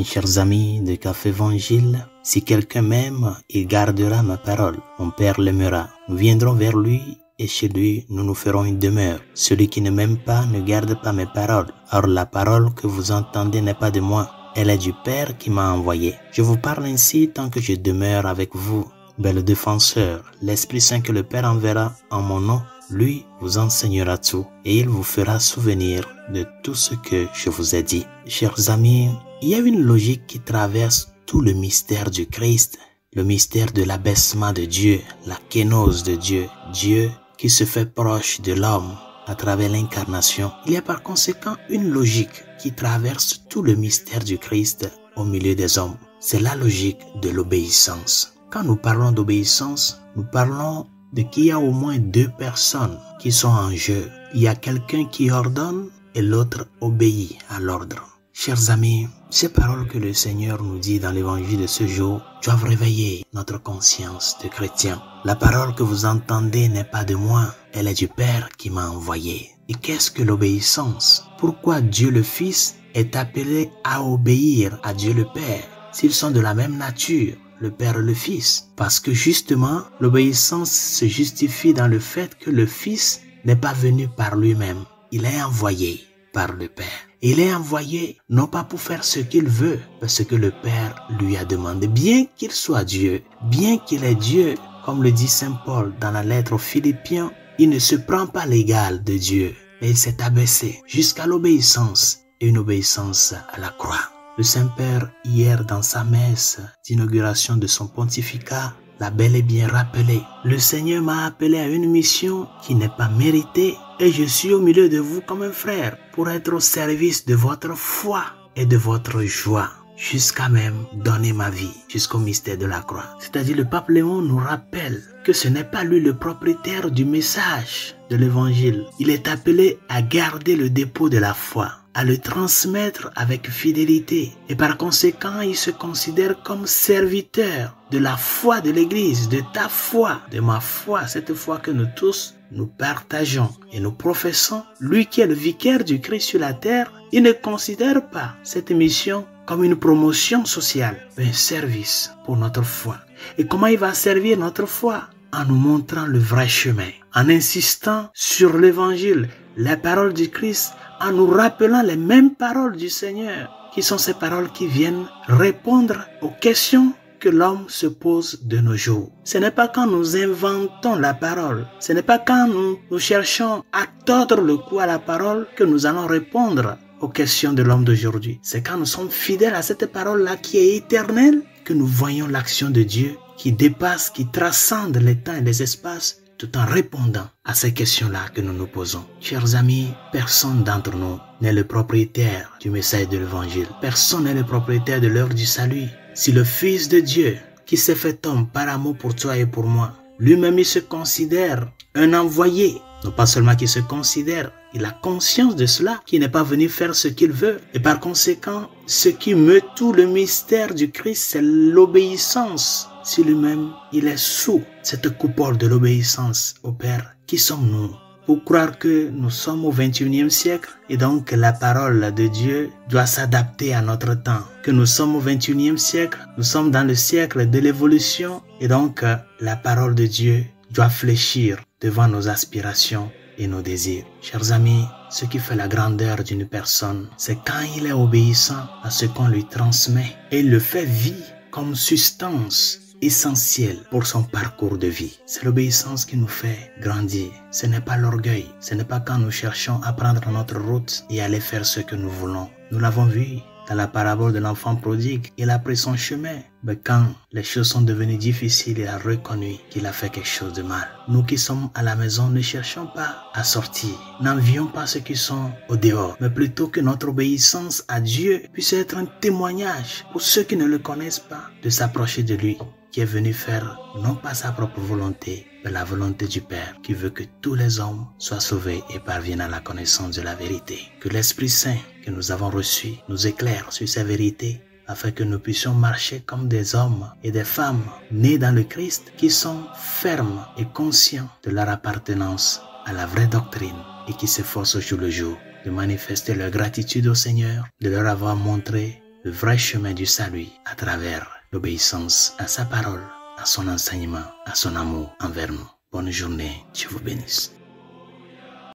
chers amis de Café Évangile, si quelqu'un m'aime, il gardera ma parole. Mon Père l'aimera. Nous viendrons vers lui et chez lui, nous nous ferons une demeure. Celui qui ne m'aime pas ne garde pas mes paroles. Or, la parole que vous entendez n'est pas de moi. Elle est du Père qui m'a envoyé. Je vous parle ainsi tant que je demeure avec vous. Mais le défenseur, l'Esprit Saint que le Père enverra en mon nom, lui vous enseignera tout et il vous fera souvenir de tout ce que je vous ai dit. Chers amis, il y a une logique qui traverse tout le mystère du Christ, le mystère de l'abaissement de Dieu, la kénose de Dieu, Dieu qui se fait proche de l'homme à travers l'incarnation. Il y a par conséquent une logique qui traverse tout le mystère du Christ au milieu des hommes. C'est la logique de l'obéissance. Quand nous parlons d'obéissance, nous parlons de qu'il y a au moins deux personnes qui sont en jeu. Il y a quelqu'un qui ordonne et l'autre obéit à l'ordre. Chers amis, ces paroles que le Seigneur nous dit dans l'évangile de ce jour doivent réveiller notre conscience de chrétien. La parole que vous entendez n'est pas de moi, elle est du Père qui m'a envoyé. Et qu'est-ce que l'obéissance? Pourquoi Dieu le Fils est appelé à obéir à Dieu le Père s'ils sont de la même nature? Le Père et le Fils. Parce que justement, l'obéissance se justifie dans le fait que le Fils n'est pas venu par lui-même. Il est envoyé par le Père. Il est envoyé non pas pour faire ce qu'il veut, mais ce que le Père lui a demandé. Bien qu'il soit Dieu, bien qu'il est Dieu, comme le dit Saint Paul dans la lettre aux Philippiens, il ne se prend pas l'égal de Dieu, mais il s'est abaissé jusqu'à l'obéissance et une obéissance à la croix. Le Saint-Père, hier dans sa messe d'inauguration de son pontificat, l'a bel et bien rappelé. Le Seigneur m'a appelé à une mission qui n'est pas méritée et je suis au milieu de vous comme un frère pour être au service de votre foi et de votre joie, jusqu'à même donner ma vie jusqu'au mystère de la croix. C'est-à-dire le pape Léon nous rappelle que ce n'est pas lui le propriétaire du message de l'évangile. Il est appelé à garder le dépôt de la foi, à le transmettre avec fidélité. Et par conséquent, il se considère comme serviteur de la foi de l'Église, de ta foi, de ma foi, cette foi que nous tous, nous partageons et nous professons. Lui qui est le vicaire du Christ sur la terre, il ne considère pas cette mission comme une promotion sociale, mais un service pour notre foi. Et comment il va servir notre foi? En nous montrant le vrai chemin, en insistant sur l'évangile, les paroles du Christ, en nous rappelant les mêmes paroles du Seigneur, qui sont ces paroles qui viennent répondre aux questions que l'homme se pose de nos jours. Ce n'est pas quand nous inventons la parole, ce n'est pas quand nous cherchons à tordre le cou à la parole que nous allons répondre aux questions de l'homme d'aujourd'hui. C'est quand nous sommes fidèles à cette parole-là qui est éternelle que nous voyons l'action de Dieu qui dépasse, qui transcende les temps et les espaces, tout en répondant à ces questions-là que nous nous posons. Chers amis, personne d'entre nous n'est le propriétaire du message de l'évangile. Personne n'est le propriétaire de l'œuvre du salut. Si le Fils de Dieu, qui s'est fait homme par amour pour toi et pour moi, lui-même il se considère un envoyé, non pas seulement qu'il se considère, il a conscience de cela, qu'il n'est pas venu faire ce qu'il veut. Et par conséquent, ce qui meut tout le mystère du Christ, c'est l'obéissance. Si lui-même, il est sous cette coupole de l'obéissance au Père, qui sommes-nous pour croire que nous sommes au 21e siècle et donc la parole de Dieu doit s'adapter à notre temps? Que nous sommes au 21e siècle, nous sommes dans le siècle de l'évolution et donc la parole de Dieu doit fléchir devant nos aspirations et nos désirs. Chers amis, ce qui fait la grandeur d'une personne, c'est quand il est obéissant à ce qu'on lui transmet et il le fait vie comme substance essentielle pour son parcours de vie. C'est l'obéissance qui nous fait grandir. Ce n'est pas l'orgueil. Ce n'est pas quand nous cherchons à prendre notre route et aller faire ce que nous voulons. Nous l'avons vu dans la parabole de l'enfant prodigue. Il a pris son chemin. Mais quand les choses sont devenues difficiles, il a reconnu qu'il a fait quelque chose de mal. Nous qui sommes à la maison ne cherchons pas à sortir. N'envions pas ceux qui sont au dehors. Mais plutôt que notre obéissance à Dieu puisse être un témoignage pour ceux qui ne le connaissent pas de s'approcher de lui, qui est venu faire non pas sa propre volonté, mais la volonté du Père, qui veut que tous les hommes soient sauvés et parviennent à la connaissance de la vérité. Que l'Esprit Saint que nous avons reçu nous éclaire sur ces vérités, afin que nous puissions marcher comme des hommes et des femmes nés dans le Christ, qui sont fermes et conscients de leur appartenance à la vraie doctrine et qui s'efforcent au jour le jour de manifester leur gratitude au Seigneur, de leur avoir montré le vrai chemin du salut à travers l'obéissance à sa parole, à son enseignement, à son amour envers nous. Bonne journée, Dieu vous bénisse.